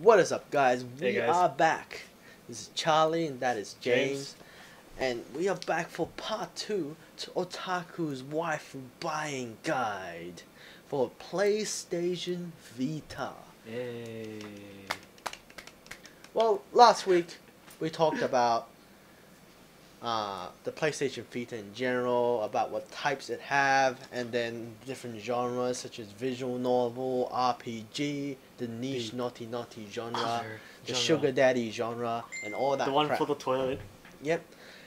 What is up, guys? Hey, We guys. are back. This is Charlie and that is James. And we are back for part 2 to Otaku's Waifu Buying Guide for PlayStation VITA. Yay. Well, last week we talked about the PlayStation Vita in general, about what types it have, and then different genres such as visual novel, RPG, the niche naughty genre, the sugar daddy genre, and all that The one crap. for the toilet. Yep.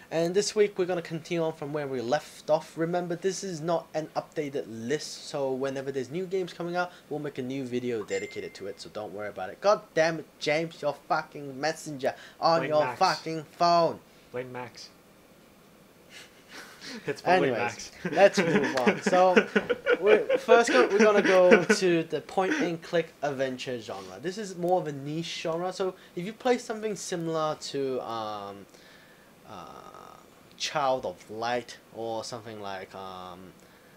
And this week we're going to continue on from where we left off. Remember, this is not an updated list, so whenever there's new games coming out, we'll make a new video dedicated to it, so don't worry about it. God damn it, James, your fucking messenger on Wait, your Max. fucking phone. Blame Max. It's probably Anyways, Max. let's move on. So, we're going to go to the point-and-click adventure genre. This is more of a niche genre, so if you play something similar to Child of Light or something like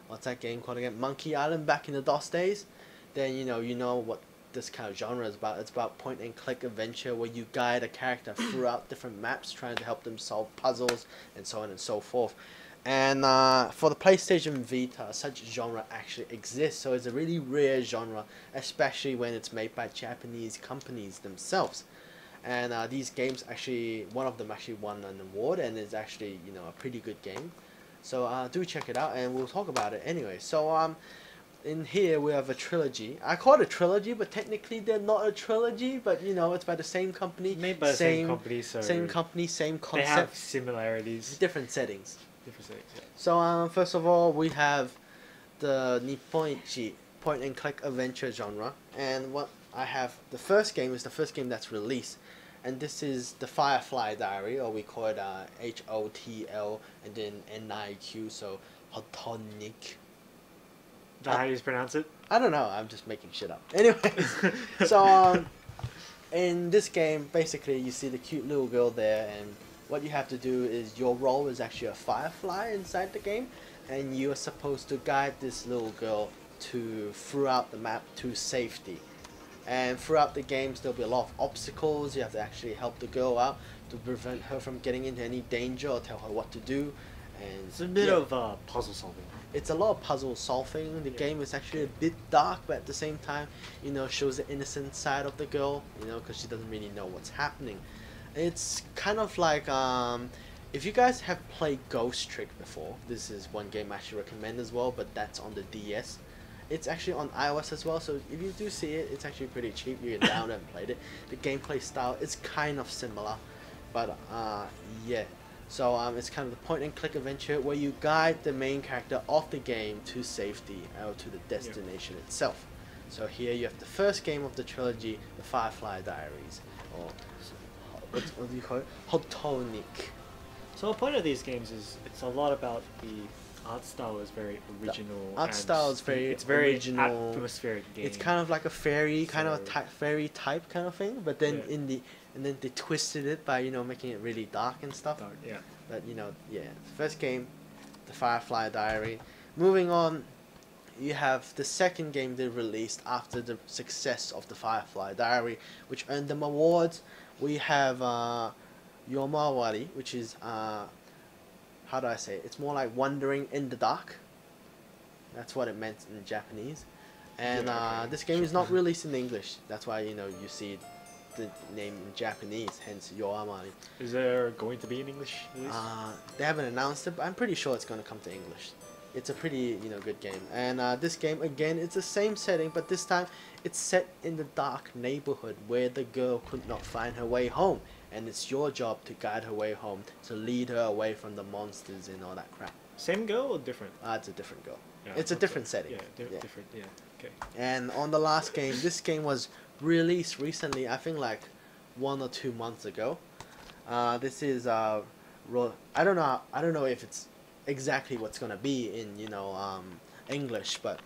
what's that game called again, Monkey Island back in the DOS days, then you know what this kind of genre is about. It's about point and click adventure where you guide a character throughout different maps trying to help them solve puzzles and so on and so forth. And for the PlayStation Vita, such genre actually exists, so it's a really rare genre, especially when it's made by Japanese companies themselves. And these games actually, one of them actually won an award, and it's actually, a pretty good game. So do check it out, and we'll talk about it anyway. So in here we have a trilogy. I call it a trilogy, but technically they're not a trilogy. But it's by the same company, Made by the same company, so same company, same they have concept, similarities. different settings. Different settings, yeah. So first of all, we have the Nipponichi point and click adventure genre, and what I have, the first game is the first game that's released, and this is the Firefly Diary, or we call it htoL and then NIQ, so Hotonic. Is that how you pronounce it? I don't know, I'm just making shit up. Anyways, so in this game, basically you see the cute little girl there, and what you have to do is your role is actually a firefly inside the game, and you are supposed to guide this little girl throughout the map to safety. And throughout the games there'll be a lot of obstacles. You have to actually help the girl out to prevent her from getting into any danger or tell her what to do. And It's a bit of puzzle solving. it's a lot of puzzle solving. The game is actually a bit dark, but at the same time, shows the innocent side of the girl, because she doesn't really know what's happening. It's kind of like, if you guys have played Ghost Trick before, this is one game I actually recommend as well, but that's on the DS. It's actually on iOS as well, so if you do see it, it's actually pretty cheap. You can download and play it. The gameplay style is kind of similar, but yeah. So it's kind of the point and click adventure where you guide the main character of the game to safety or to the destination itself. So here you have the first game of the trilogy, the Firefly Diaries, or what do you call it? Hotonic. So the point of these games is it's a lot about the art style is very original. Art style is it's very original. atmospheric game. It's kind of like a fairy kind of So- fairy type kind of thing, but then Yeah. and then they twisted it by making it really dark and stuff. Dark, yeah. But yeah, first game, the Firefly Diary. Moving on, you have the second game they released after the success of the Firefly Diary, which earned them awards. We have Yomawari, which is how do I say it? It's more like Wandering in the Dark. That's what it meant in Japanese. And Yeah, okay, this game sure. is not released in English. That's why you see the name in Japanese, hence Yomawari. Is there going to be an English release? They haven't announced it, but I'm pretty sure it's going to come to English. It's a pretty good game. And this game, again, it's the same setting, but this time it's set in the dark neighborhood where the girl could not find her way home, and it's your job to guide her way home, to lead her away from the monsters and all that crap. Same girl or different? It's a different girl. Yeah, It's a okay. different setting. Yeah, Yeah. different. Yeah, okay. And on the last game, this game was released recently, I think like 1 or 2 months ago. This is I don't know if it's exactly what's gonna be in English, but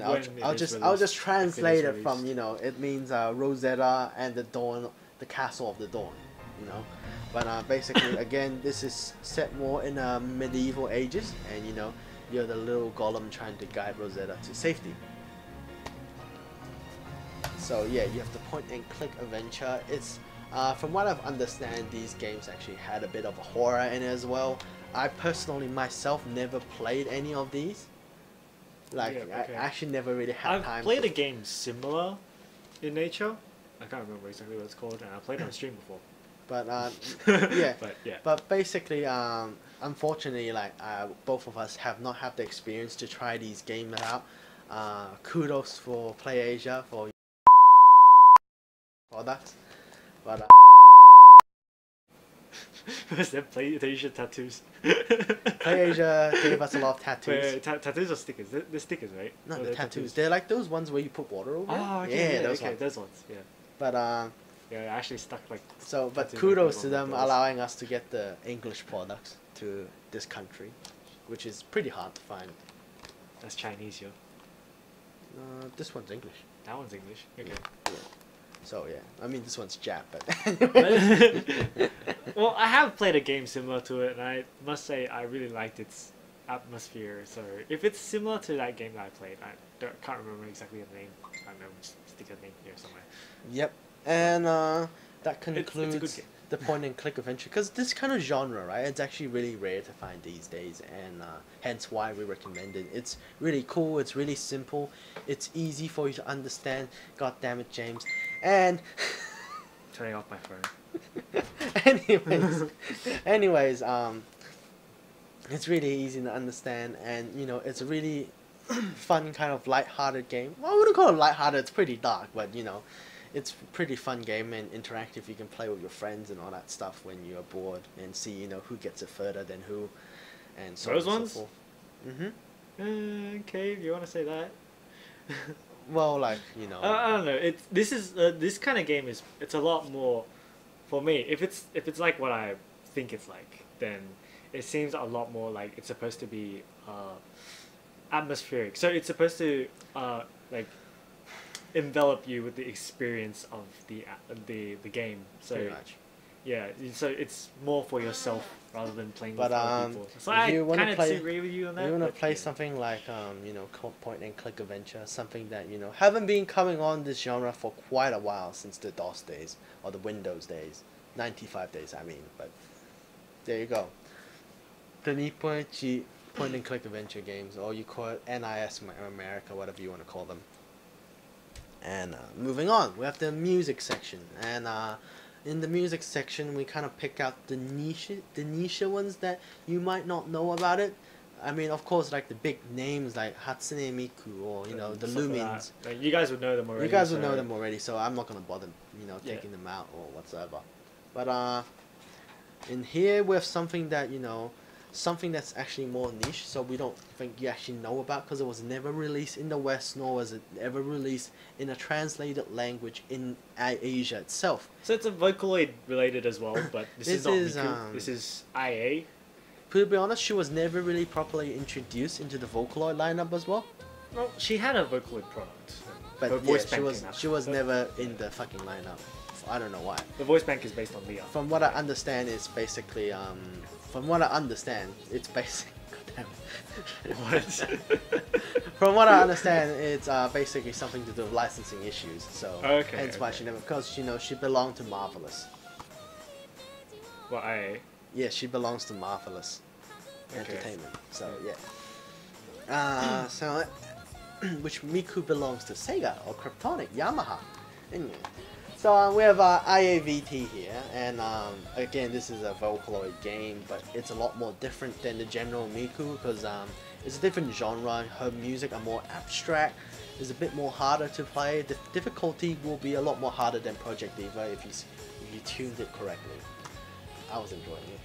I'll just translate it from it means Rosetta and the Dawn, the Castle of the Dawn, But basically, again, this is set more in medieval ages, and you're the little golem trying to guide Rosetta to safety. So yeah, you have the point and click adventure. It's from what I've understand, these games actually had a bit of a horror in it as well. I personally myself never played any of these. Like Yeah, okay. I actually never really had time. I've played a game similar in nature. I can't remember exactly what it's called, and I played it on stream before. But yeah. But yeah. But basically, unfortunately, like both of us have not had the experience to try these games out. Kudos for PlayAsia for products, but Was that PlayAsia tattoos? PlayAsia gave us a lot of tattoos. Wait, tattoos or stickers? They're stickers, right? No, Or the tattoos. They're like those ones where you put water over. Oh, it. okay, Yeah, those okay, ones. those ones, yeah. But Yeah, I actually stuck like. so but tattoos kudos on to them those. allowing us to get the English products to this country, which is pretty hard to find. That's Chinese, yo. This one's English. That one's English. Okay. Yeah. So yeah, I mean this one's Jap, but anyway. Well, I have played a game similar to it, and I must say I really liked its atmosphere. So if it's similar to that game that I played, can't remember exactly the name. I don't know, just stick a name here somewhere. Yep, and that It's a concludes good game. the point and click adventure, because this kind of genre, right? It's actually really rare to find these days, and hence why we recommend it. It's really cool. It's really simple. It's easy for you to understand. God damn it, James. And Turning off my phone. anyways, it's really easy to understand, and you know, it's a really fun kind of light-hearted game. Well, I wouldn't call it light-hearted. It's pretty dark, but you know, it's a pretty fun game and interactive. You can play with your friends and all that stuff when you're bored, and see, you know, who gets it further than who, and so Those on and ones? so forth. Okay, if you want to say that. Well, like, you know, I don't know. This kind of game it's a lot more, for me. If it's like what I think it's like, then it seems a lot more like it's supposed to be atmospheric. So it's supposed to like envelop you with the experience of the game. So pretty much. yeah, so it's more for yourself rather than playing But, with other people. So if I you wanna kind of play- disagree with you on that. You want to but play yeah. something like, you know, point and click adventure, something that, you know, haven't been coming on this genre for quite a while, since the DOS days, or the Windows days, 95 days, I mean, but there you go. The Nippoichi point and click adventure games, or you call it NIS America, whatever you want to call them. And moving on, we have the music section, and in the music section we kind of pick out the niche ones that you might not know about it. I mean, of course, like the big names like Hatsune Miku, or you know, the Stuff like Lumines. that. Like, you guys would know them already. You guys would so- know them already, so I'm not gonna bother, you know, Yeah. taking them out or whatsoever. But in here we have something that, you know, something that's actually more niche, so we don't think you actually know about, because it was never released in the West, nor was it ever released in a translated language in Asia itself. So it's a Vocaloid related as well, but this is not This is, Miku. This is IA. To be honest, she was never really properly introduced into the Vocaloid lineup as well. Well, she had a Vocaloid product. But Her yeah, voice she bank was came out. she was So never in the fucking lineup. I don't know why. The voice bank is based on Leah. From what I understand, it's basically from what I understand, it's basic. What? From what I understand, it's basically something to do with licensing issues. So Okay, hence why okay. she never, because you know she belonged to Marvelous. Well, IA. Yeah, she belongs to Marvelous Okay. Entertainment. So yeah. So which Miku belongs to Sega or Kryptonic Yamaha. Anyway. So we have IAVT here, and again, this is a Vocaloid game, but it's a lot more different than the general Miku, because it's a different genre. Her music are more abstract. It's a bit more harder to play. The difficulty will be a lot more harder than Project Diva if you tuned it correctly. I was enjoying it,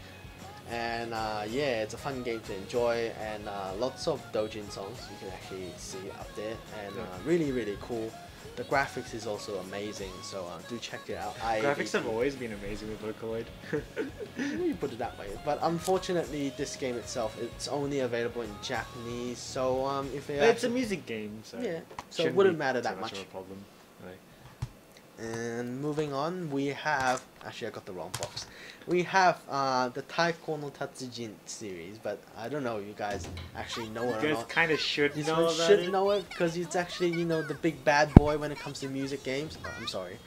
and yeah, it's a fun game to enjoy, and lots of doujin songs you can actually see up there, and really cool. The graphics is also amazing, so do check it out. Graphics have always been amazing with Vocaloid. You put it that way, but unfortunately, this game itself, it's only available in Japanese. So if it But it's a music game, so yeah, so it shouldn't wouldn't be matter too that much. of a problem. Right. And moving on, we have... Actually, I got the wrong box. We have the Taiko no Tatsujin series, but I don't know if you guys actually know it or You guys not. kind of should This know one about should it. know it, because it's actually, you know, the big bad boy when it comes to music games. Oh, I'm sorry.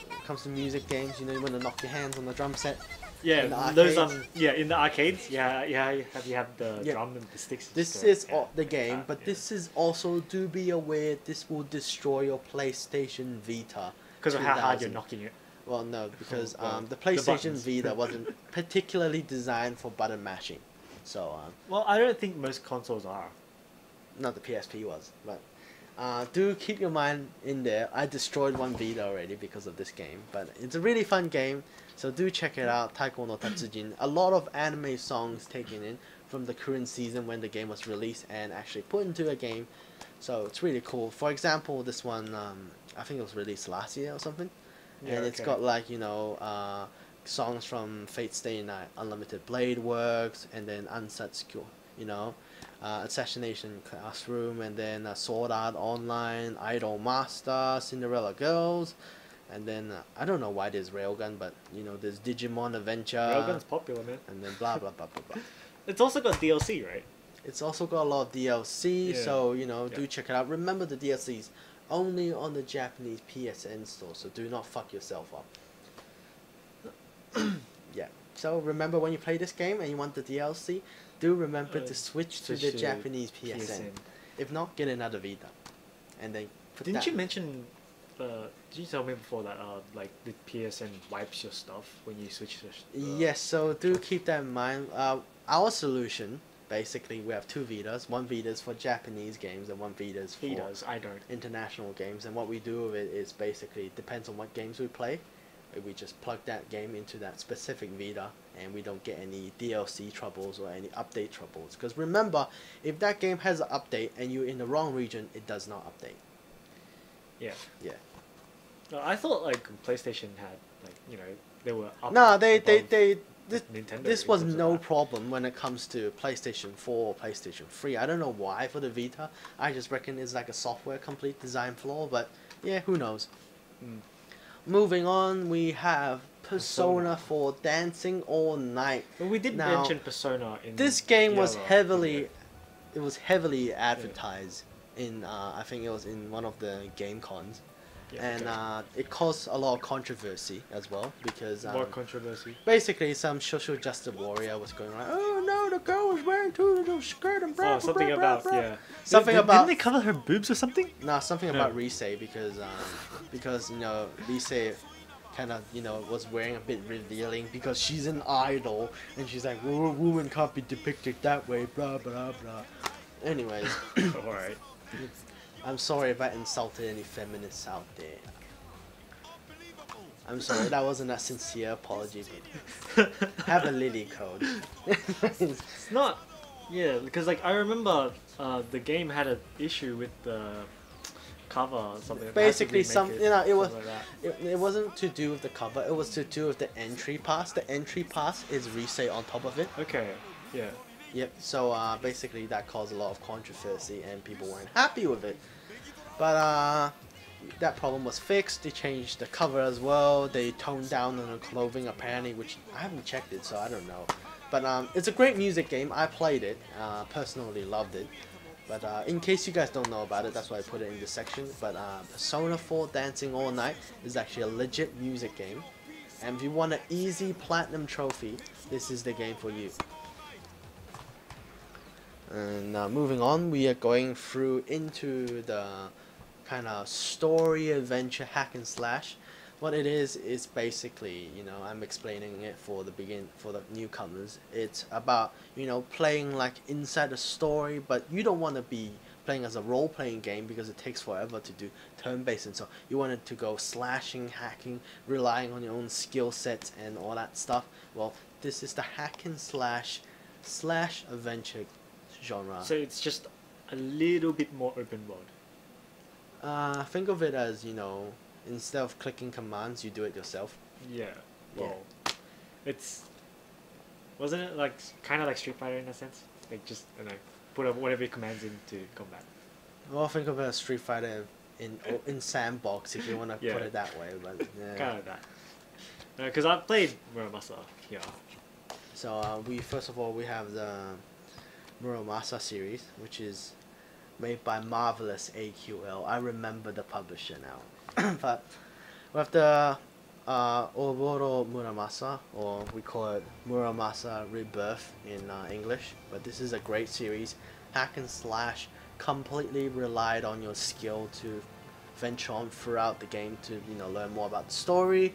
When it comes to music games, you know, you want to knock your hands on the drum set. In the Yeah, those arcades. yeah, in the arcades. Yeah, you have the Yeah. drum and the sticks. This go, is yeah, the like game, that, but yeah. this is also, do be aware, this will destroy your PlayStation Vita. Because of how hard you're 2000. knocking it. Well, no, because well, the PlayStation buttons. Vita wasn't particularly designed for button mashing. So, Well, I don't think most consoles are. not the PSP was, but do keep your mind in there. I destroyed one Vita already because of this game, but it's a really fun game, so do check it out. Taiko no Tatsujin. A lot of anime songs taken in from the current season when the game was released and actually put into a game, so it's really cool. For example, this one, I think it was released last year or something, and it's got like, you know, songs from Fate Stay Night, Unlimited Blade Works, and then Unsatsuki, you know, Assassination Classroom, and then Sword Art Online, Idol Master, Cinderella Girls, and then I don't know why there's Railgun, but you know, there's Digimon Adventure. Railgun's popular, man. And then blah blah blah blah blah. It's also got DLC, right? It's also got a lot of DLC, Yeah. so you know, do Yeah. check it out. Remember, the DLCs only on the Japanese PSN store, so do not fuck yourself up. Yeah. So remember, when you play this game and you want the DLC, do remember to switch to the Japanese PSN. If not, get another Vita, and then put Didn't that. you mention? Did you tell me before that like the PSN wipes your stuff when you switch to? Yes. So do keep that in mind. Our solution, basically, we have two Vitas. One Vita is for Japanese games, and one Vita is for I don't. international games. And what we do with it is basically depends on what games we play. We just plug that game into that specific Vita, and we don't get any DLC troubles or any update troubles. Because remember, if that game has an update and you're in the wrong region, it does not update. Yeah. Yeah. No, I thought like PlayStation had like, you know, they were up. No, above Nintendo this in was terms of no that. problem when it comes to PlayStation 4 or PlayStation 3. I don't know why for the Vita. I just reckon it's like a software complete design flaw, but yeah, who knows. Mm. Moving on, we have Persona 4 Dancing All Night. But we did Now, mention Persona in This game the was other heavily, video. it was heavily advertised in, I think it was in one of the game cons. Yeah, And okay. it caused a lot of controversy as well, because More controversy. basically some social justice warrior was going like, oh no, the girl was wearing too little skirt and blah, Oh, something blah, blah, about blah. yeah. Something Didn't about they cover her boobs or something? no, something No. about Rise, because you know, Rise kind of, you know, was wearing a bit revealing because she's an idol and she's like, well, woman can't be depicted that way, blah blah blah. Anyways, All right. I'm sorry if I insulted any feminists out there. I'm sorry, that wasn't a sincere apology, but have a lily code. It's not. Yeah, because like I remember, the game had an issue with the cover or something. Basically, it was like that. it wasn't to do with the cover. It was to do with the entry pass. The entry pass is Rise on top of it. Okay. Yeah. Yep. So basically, that caused a lot of controversy, and people weren't happy with it. But that problem was fixed. They changed the cover as well. They toned down on the clothing apparently, which I haven't checked it, so I don't know. But it's a great music game. I played it. Personally loved it. But in case you guys don't know about it, that's why I put it in this section. But Persona 4 Dancing All Night is actually a legit music game. And if you want an easy platinum trophy, this is the game for you. And moving on, we are going through into the kind of story adventure hack and slash. What it is basically, you know, I'm explaining it for the newcomers. It's about, you know, playing like inside a story, but you don't want to be playing as a role-playing game because it takes forever to do turn-based, and so you want it to go slashing, hacking, relying on your own skill sets and all that stuff. Well, this is the hack and slash adventure genre. So it's just a little bit more open world. Think of it as, you know, instead of clicking commands, you do it yourself. Yeah. Well, wasn't it like kind of like Street Fighter in a sense? Like just, I don't know, put up whatever commands into combat. Well, think of it as Street Fighter in sandbox, if you want to Yeah. put it that way. But yeah. Kind of that. Because I've played Muramasa. Yeah. So we first of all we have the Muramasa series, which is made by Marvelous AQL. I remember the publisher now. But we have the Oboro Muramasa, or we call it Muramasa Rebirth in English. But this is a great series, hack and slash, completely relied on your skill to venture on throughout the game to learn more about the story,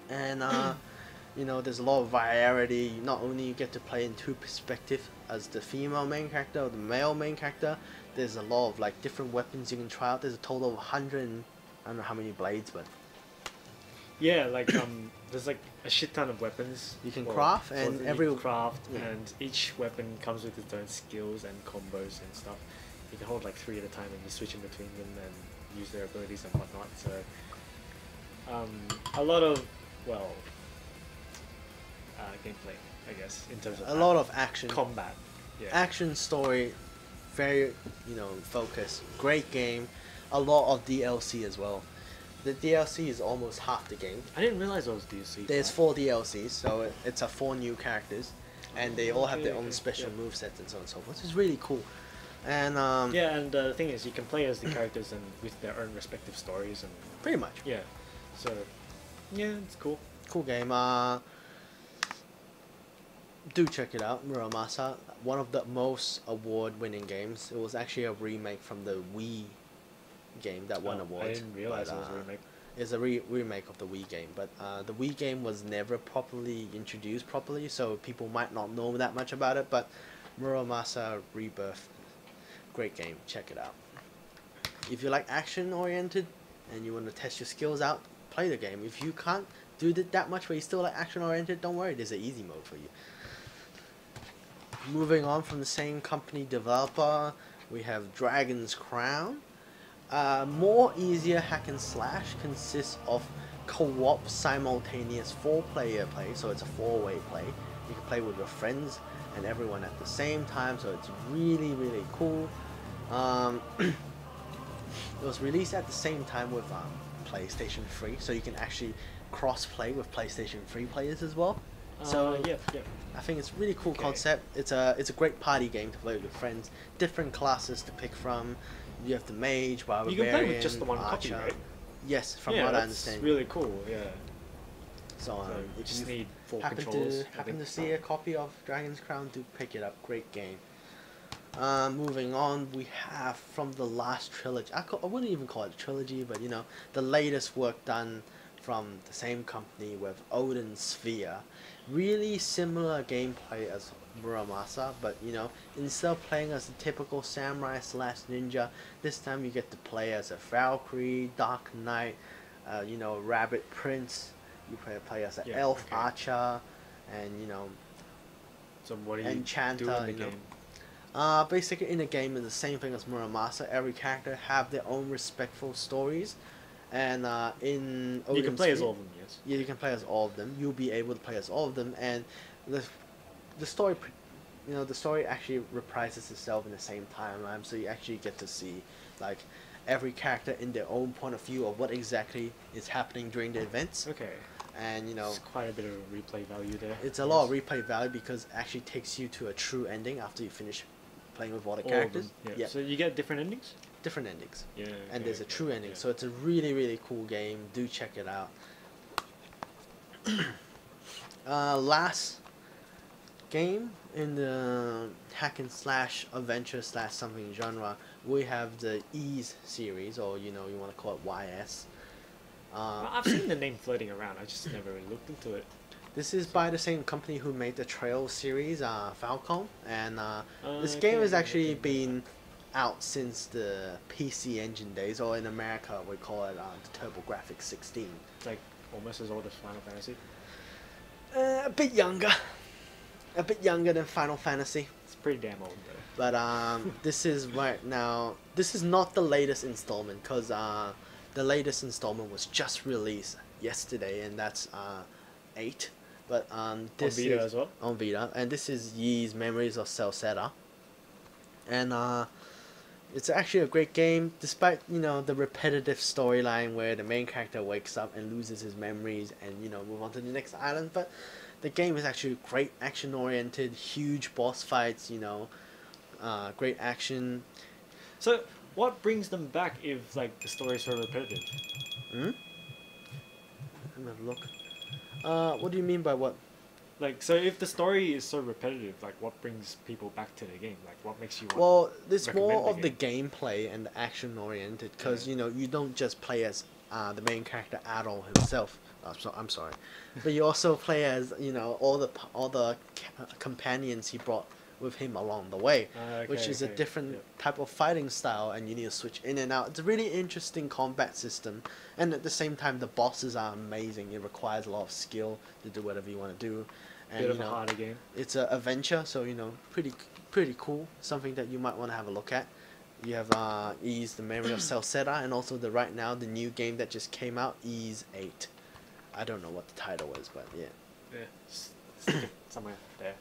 and there's a lot of variety. Not only you get to play in two perspectives as the female main character or the male main character, there's a lot of like different weapons you can try out. There's a total of 100 and I don't know how many blades, but Yeah, like there's like a shit ton of weapons you can craft, and every craft, yeah. and each weapon comes with its own skills and combos and stuff. You can hold like 3 at a time, and you switch in between them and use their abilities and whatnot. So a lot of gameplay, I guess, in terms of a lot of action, combat. Yeah. action story, very focused. Great game, a lot of DLC as well. The DLC is almost half the game. I didn't realize there was DLC. There's 4 DLCs, so it's 4 new characters, and they all have their own special yeah. movesets and so on and so forth. It's really cool. And yeah, and the thing is, you can play as the characters and with their own respective stories and pretty much. yeah. So yeah, it's cool. Cool game. Do check it out, Muramasa. One of the most award-winning games. It was actually a remake from the Wii game that won awards. I didn't realize but, it was a remake. It's a remake of the Wii game, but the Wii game was never properly introduced properly, so people might not know that much about it. But Muramasa Rebirth, great game. Check it out. If you like action-oriented and you want to test your skills out, play the game. If you can't do it that much, but you still like action-oriented, don't worry. There's an easy mode for you. Moving on from the same company developer, we have Dragon's Crown. More easier hack and slash, consists of co-op simultaneous 4-player play, so it's a 4-way play. You can play with your friends and everyone at the same time, so it's really, really cool. It was released at the same time with PlayStation 3, so you can actually cross-play with PlayStation 3 players as well. So yeah. I think it's a really cool concept. It's a great party game to play with your friends. Different classes to pick from. You have the mage, barbarian, You can play with just the one archer. copy, right? Yes, from yeah, what I that's understand. really cool. Yeah. So you if just you need 4 happen controllers. to see a copy of Dragon's Crown, do pick it up. Great game. Moving on, we have from the last trilogy. I wouldn't even call it a trilogy, but the latest work done from the same company with Odin Sphere. Really similar gameplay as Muramasa, but instead of playing as a typical samurai / ninja, this time you get to play as a Valkyrie, Dark Knight, Rabbit Prince. You play as an elf archer, and So what do you enchanter. do in the game? Basically in the game is the same thing as Muramasa. Every character have their own respectful stories, and in Odin You can play as Sphere, all of them, yes. yeah, you can play as all of them. You'll be able to play as all of them, and the story, the story actually reprises itself in the same timeline. So you actually get to see like every character in their own point of view of what exactly is happening during the events. Okay. And It's quite a bit of replay value there. it's a lot of replay value because it actually takes you to a true ending after you finish playing with all the characters. Yeah. So you get different endings? Different endings. Yeah. And there's a true ending, so it's a really, really cool game. Do check it out. Last game in the hack and slash adventure / something genre, we have the Ease series, or you want to call it YS. I've seen the name floating around. I just never really looked into it. This is by the same company who made the Trail series, Falcom, and this game has actually been out since the PC Engine days, or in America we call it the TurboGrafx 16. It's like almost as old as Final Fantasy. A bit younger than Final Fantasy. It's pretty damn old though. But this is right now. This is not the latest installment, because the latest installment was just released yesterday, and that's 8. But this on Vita is as well? on Vita, and this is Yee's Memories of Celceta. And It's actually a great game, despite the repetitive storyline where the main character wakes up and loses his memories and move on to the next island. But the game is actually great, action oriented, huge boss fights. Great action. So what brings them back if like the story is so repetitive? Hmm. Let me have a look. What do you mean by what? Like, so if the story is so repetitive, like what brings people back to the game? Like what makes you want Well, there's recommend more the of the gameplay and the action oriented, because you don't just play as the main character Adol himself. I'm sorry, but you also play as all the companions he brought with him along the way, which is a different type of fighting style, and you need to switch in and out. It's a really interesting combat system, and at the same time the bosses are amazing. It requires a lot of skill to do whatever you want to do, and bit of a harder game. It's an adventure, so pretty cool. Something that you might want to have a look at. You have Ys the Memory of Celceta, and also right now the new game that just came out, Ys 8. I don't know what the title is, but yeah. Yeah, stick it somewhere there.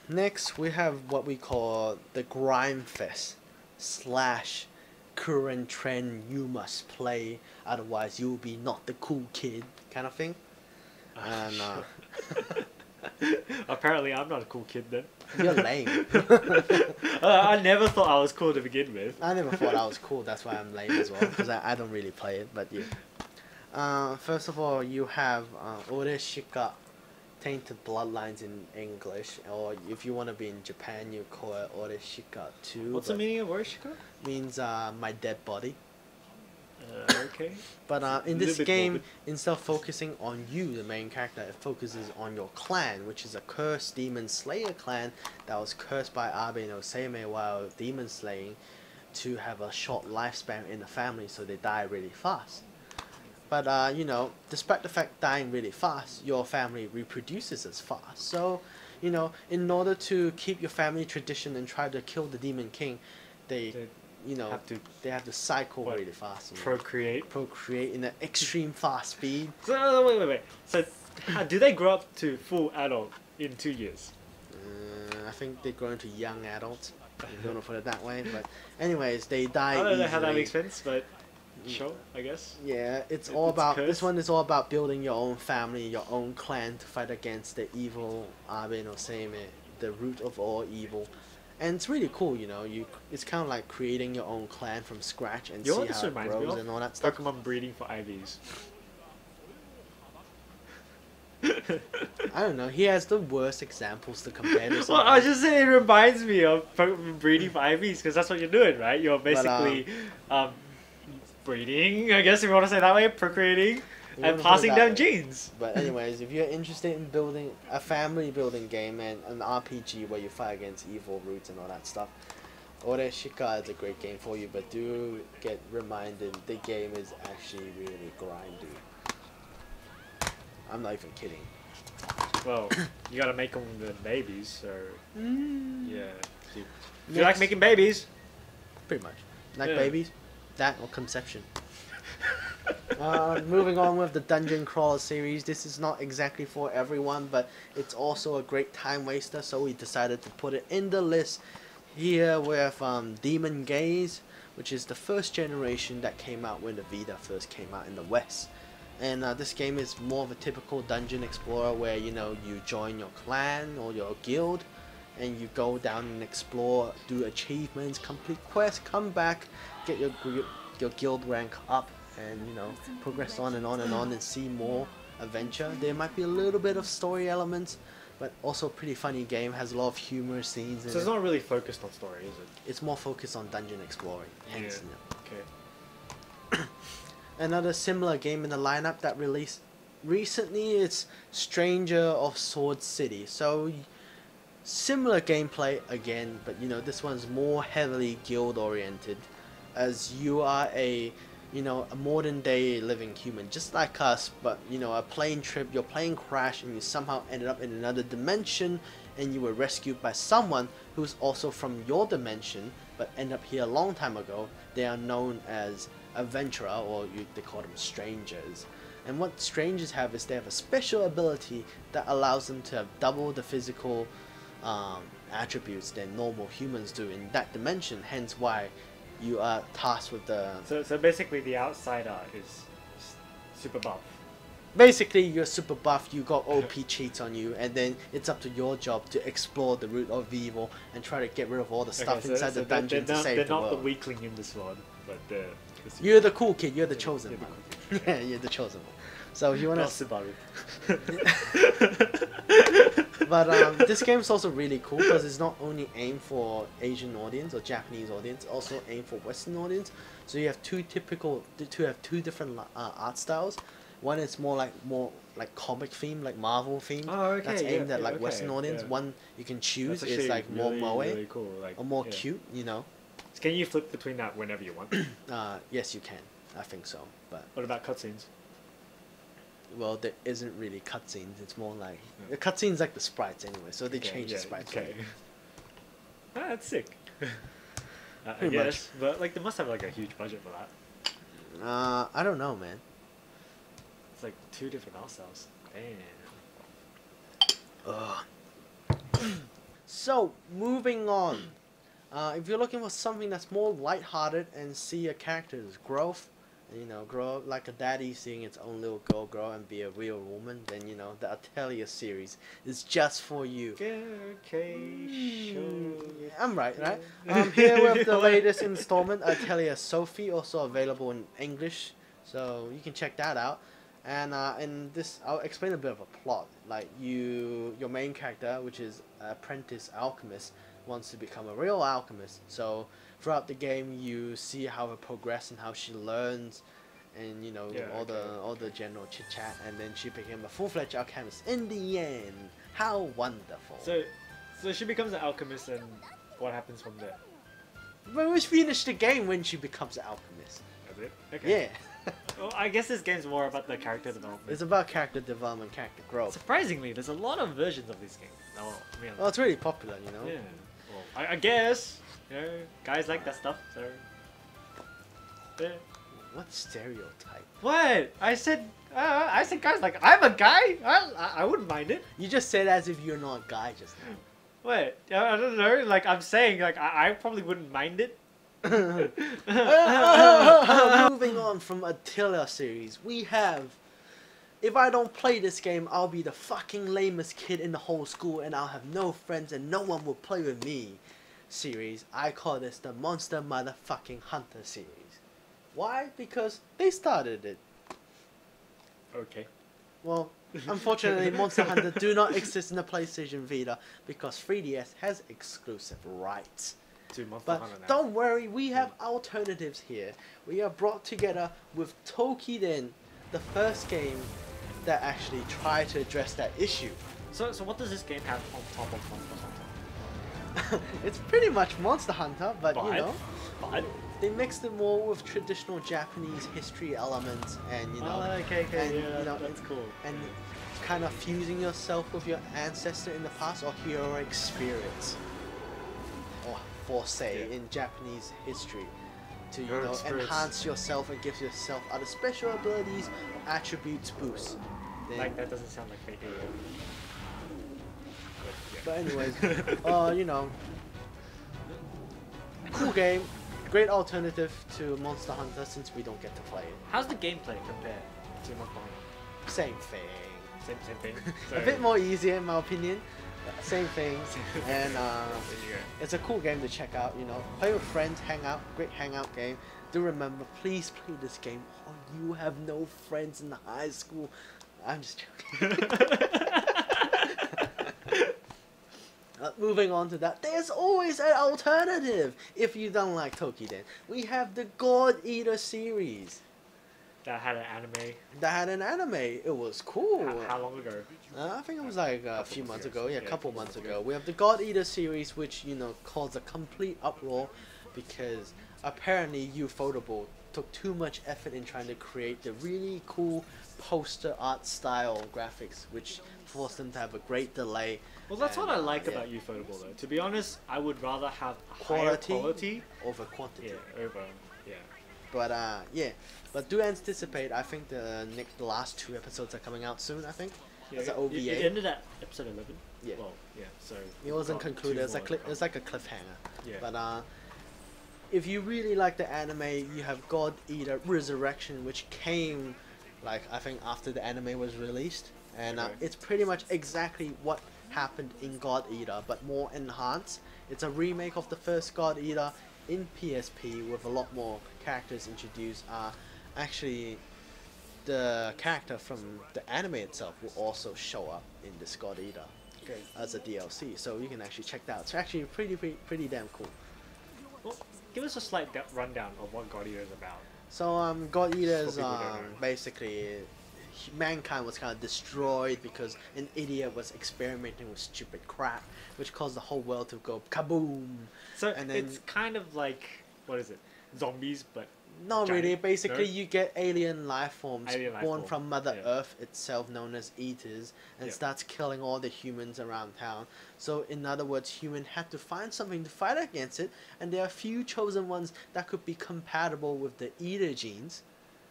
Next we have what we call the Grime Fest / current trend you must play, otherwise you'll be not the cool kid kind of thing. And apparently I'm not a cool kid then. you're lame. I never thought I was cool to begin with. I never thought I was cool, that's why I'm lame as well, because I don't really play it, but yeah. First of all, you have Oreshika, Tainted Bloodlines in English, or if you want to be in Japan, you call it Oreshika too. What's the meaning of Oreshika? Means my dead body. Okay. But in this game, instead of focusing on you, the main character, it focuses on your clan, which is a cursed demon slayer clan that was cursed by Abe no Seimei while demon slaying to have a short lifespan in the family, so they die really fast. But despite the fact dying really fast, your family reproduces as fast. So, in order to keep your family tradition and try to kill the Demon King, they have to cycle really fast. Procreate in an extreme fast speed. So wait. So, do they grow up to full adult in 2 years? I think they grow into young adults. I don't want to put it that way, but anyways, they die. I don't know easily. how that makes sense, but. Sure, I guess. Yeah, it's all about cursed. This one is all about building your own family, your own clan to fight against the evil Abe no Seimei, the root of all evil. And it's really cool, it's kind of like creating your own clan from scratch and see how it grows and all that stuff. Pokemon breeding for IVs. I don't know, he has the worst examples to compare to. Well, I just say it reminds me of Pokemon breeding for IVs, because that's what you're doing, right? You're basically breeding, I guess if you want to say it that way, procreating, and passing down genes. But anyways, if you're interested in building a family building game and an RPG where you fight against evil roots and all that stuff, Oreshika is a great game for you, but do get reminded the game is actually really grindy. I'm not even kidding. Well, you gotta make them the babies, so yeah. Do you Yes. like making babies? Pretty much. Like babies? That or conception. Moving on with the Dungeon Crawler series. This is not exactly for everyone, but it's also a great time waster, so we decided to put it in the list here with Demon Gaze, which is the first generation that came out when the VITA first came out in the West. And this game is more of a typical dungeon explorer where you join your clan or your guild and you go down and explore, do achievements, complete quests, come back, get your guild rank up, and progress on and on and on and see more adventure. There might be a little bit of story elements, but also a pretty funny game, has a lot of humorous scenes in So it's not really focused on story, is it? It's more focused on dungeon exploring. Hence, Okay. Another similar game in the lineup that released recently is Stranger of Sword City. So similar gameplay again, but this one's more heavily guild oriented, as you are a modern day living human just like us, but a plane trip, your plane crashed and you somehow ended up in another dimension and you were rescued by someone who's also from your dimension but ended up here a long time ago. They are known as adventurer, or they call them strangers. And what strangers have is they have a special ability that allows them to have double the physical attributes than normal humans do in that dimension. Hence why you are tasked with the. So basically, the outsider is super buff. Basically, you're super buff, you got OP cheats on you, and then it's up to your job to explore the root of evil and try to get rid of all the stuff inside the dungeon to save the world. They're not the weakling in this one, but you're the cool kid, you're the chosen one. Cool Yeah, you're the chosen one. So you wanna... Not Subaru. But this game's also really cool because it's not only aimed for Asian audience or Japanese audience, also aimed for Western audience. So you have two different art styles. One is more like comic theme, like Marvel theme. Oh, okay. That's aimed at like okay, Western audience. yeah. One you can choose That's is like more really, moe really cool. Like, or more cute, you know. So can you flip between that whenever you want? Yes, you can. I think so. But what about cutscenes? well, there isn't really cutscenes. It's more like the cutscenes like the sprites anyway. So they change the sprites. Okay. Ah, that's sick. I Pretty guess, much. but like they must have like a huge budget for that. I don't know, man. It's like 2 different art styles. Damn. Ugh. So, moving on. If you're looking for something that's more lighthearted and see a character's growth, you know, grow up like a daddy seeing its own little girl grow and be a real woman, then, you know, the Atlier series is just for you. Okay, sure. I'm right? Here with the latest installment, Atlier Sophie, also available in English, so you can check that out. And in this, I'll explain a bit of a plot. Like your main character, which is apprentice alchemist, wants to become a real alchemist. So throughout the game, you see how her progress and how she learns, and you know all the general chit chat, and then she became a full-fledged alchemist in the end. How wonderful! So she becomes an alchemist, and what happens from there? But we finished the game when she becomes an alchemist. Is it? Okay. Yeah. Well, I guess this game's more about the character development. It's about character development, character growth. Surprisingly, there's a lot of versions of this game. Well, it's really popular, you know. Yeah. Well, I guess, you know, guys like that stuff. So. Yeah. What stereotype? What? I said guys like I'm a guy. I wouldn't mind it. You just said as if you're not a guy just now. What? I don't know. Like I'm saying, like I probably wouldn't mind it. Moving on from Atlier series, we have if I don't play this game, I'll be the fucking lamest kid in the whole school and I'll have no friends and no one will play with me series. I call this the Monster Motherfucking Hunter series. Why? Because they started it. Okay. Well, unfortunately, Monster Hunter do not exist in the PlayStation Vita because 3DS has exclusive rights. But don't worry, we have alternatives here. We are brought together with Toukiden, the first game that actually tried to address that issue. So what does this game have on top of Monster Hunter? It's pretty much Monster Hunter, but you know, they mixed it more with traditional Japanese history elements, and you know, and, you know, that's cool. And kind of fusing yourself with your ancestor in the past or heroic spirits. For say in Japanese history to enhance yourself and give yourself other special abilities or attributes boost. Then, like that doesn't sound like Fate. But anyways, you know, cool game, great alternative to Monster Hunter since we don't get to play it. How's the gameplay compared to Monster Hunter? Same thing. Same thing. A bit more easier in my opinion. Same thing, and it's a cool game to check out. You know, play with friends, hang out, great hangout game. Do remember, please play this game. Oh, you have no friends in high school. I'm just joking. Moving on to that, there's always an alternative. If you don't like Toukiden, we have the God Eater series. That had an anime. That had an anime. It was cool. How long ago? I think it was like a few months ago. Yeah, a couple months ago. We have the God Eater series, which you know caused a complete uproar because apparently Ufotable took too much effort in trying to create the really cool poster art style graphics, which forced them to have a great delay. Well, that's what I like about Ufotable, though. To be honest, I would rather have higher quality over quantity. Yeah, over. But yeah, but do anticipate. I think the last 2 episodes are coming out soon. I think. as an OVA. It ended at episode 11. Yeah. Well, yeah. So It wasn't got concluded. two It's like more to it's like a cliffhanger. Yeah. But if you really like the anime, you have God Eater Resurrection, which came, like I think after the anime was released, and Okay. it's pretty much exactly what happened in God Eater, but more enhanced. It's a remake of the first God Eater in PSP with a lot more characters introduced. Actually, the character from the anime itself will also show up in this God Eater as a DLC, so you can actually check that out. It's actually pretty damn cool. Well, give us a slight rundown of what God Eater is about. So God Eater is For people who don't know. basically mankind was kind of destroyed because an idiot was experimenting with stupid crap, which caused the whole world to go kaboom. So And then- it's kind of like, what is it? Zombies, but Not giant- really. Basically, no? you get alien life forms Alien life born form, from Mother yeah. Earth itself, known as Eaters, and Yep. starts killing all the humans around town. So, in other words, humans had to find something to fight against it, and there are a few chosen ones that could be compatible with the Eater genes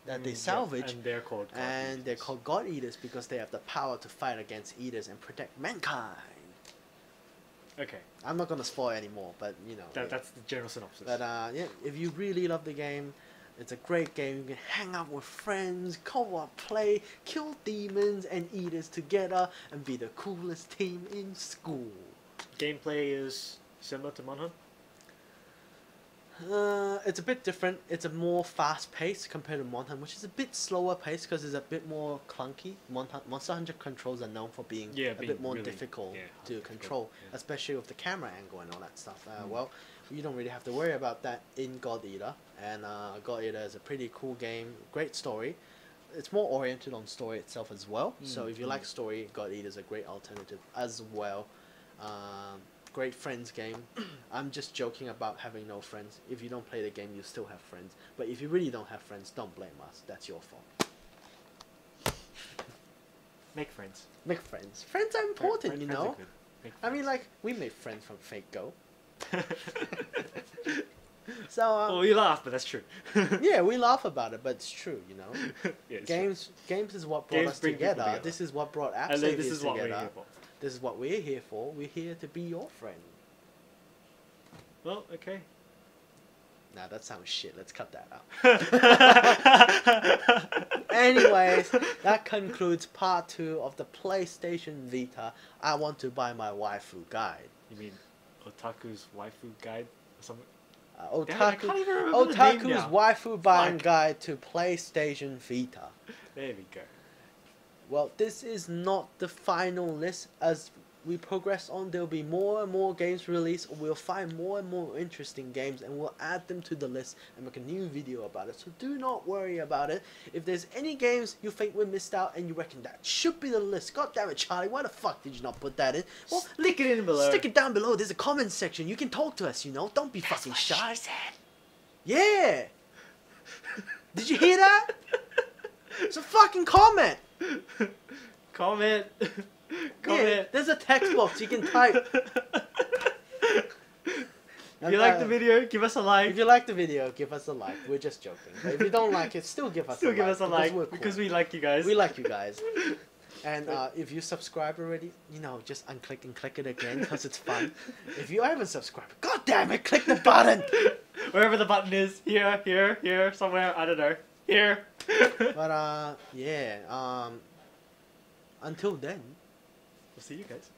that they yeah, salvage, and they're called God and they're Eaters. called God Eaters because they have the power to fight against Eaters and protect mankind. Okay, I'm not gonna spoil anymore, but you know. that's the general synopsis. But yeah, if you really love the game, it's a great game. You can hang out with friends, co-op play, kill demons and eaters together, and be the coolest team in school. Gameplay is similar to Monhunt. It's a bit different. It's a more fast-paced compared to Monhunt, which is a bit slower paced because it's a bit more clunky. Monster Hunter controls are known for being a being bit more really, difficult yeah, to difficult, control, yeah. especially with the camera angle and all that stuff. Well, you don't really have to worry about that in God Eater, and God Eater is a pretty cool game, great story. It's more oriented on story itself as well. So if you like story, God Eater is a great alternative as well. Great friends game. I'm just joking about having no friends. If you don't play the game, you still have friends. But if you really don't have friends, don't blame us. That's your fault. Make friends. Make friends. Friends are important, you Friends are know. good. Make I mean, friends. like, we made friends from Fake Go. So, well, we laugh, but that's true. yeah, we laugh about it, but it's true, you know. Yeah, it's true. Games is what brought Games us bring people together. together. This is what brought App And then Saviors this is what together. we're here for. This is what we're here for. We're here to be your friend. Well, okay. Nah, that sounds shit. Let's cut that out. Anyways, that concludes part 2 of the PlayStation Vita. I want to buy my waifu guide. You mean Otaku's Waifu Guide or something? Damn, I Otaku, can't even remember the name Otaku's now. Waifu Buying Fuck. Guide to PlayStation Vita. There we go. Well, this is not the final list. As we progress on, there will be more and more games released. We'll find more and more interesting games, and we'll add them to the list and make a new video about it. So do not worry about it. If there's any games you think we missed out and you reckon that should be the list, god damn it, Charlie, why the fuck did you not put that in? Well, Stick it in below. stick it down below. There's a comment section. You can talk to us, you know. Don't be fucking shy. Yeah. Did you hear that? It's a fucking comment. Comment. Yeah, Comment. there's a text box you can type. If you like the video, give us a like. If you like the video, give us a like. We're just joking. But if you don't like it, still give us Still a give like. us a because like we're cool. because we like you guys. We like you guys. And if you subscribed already, you know, just unclick and click it again because it's fun. If you haven't subscribed, god damn it, click the button. Wherever the button is, here, somewhere, I don't know. Here. But yeah, until then. We'll see you guys.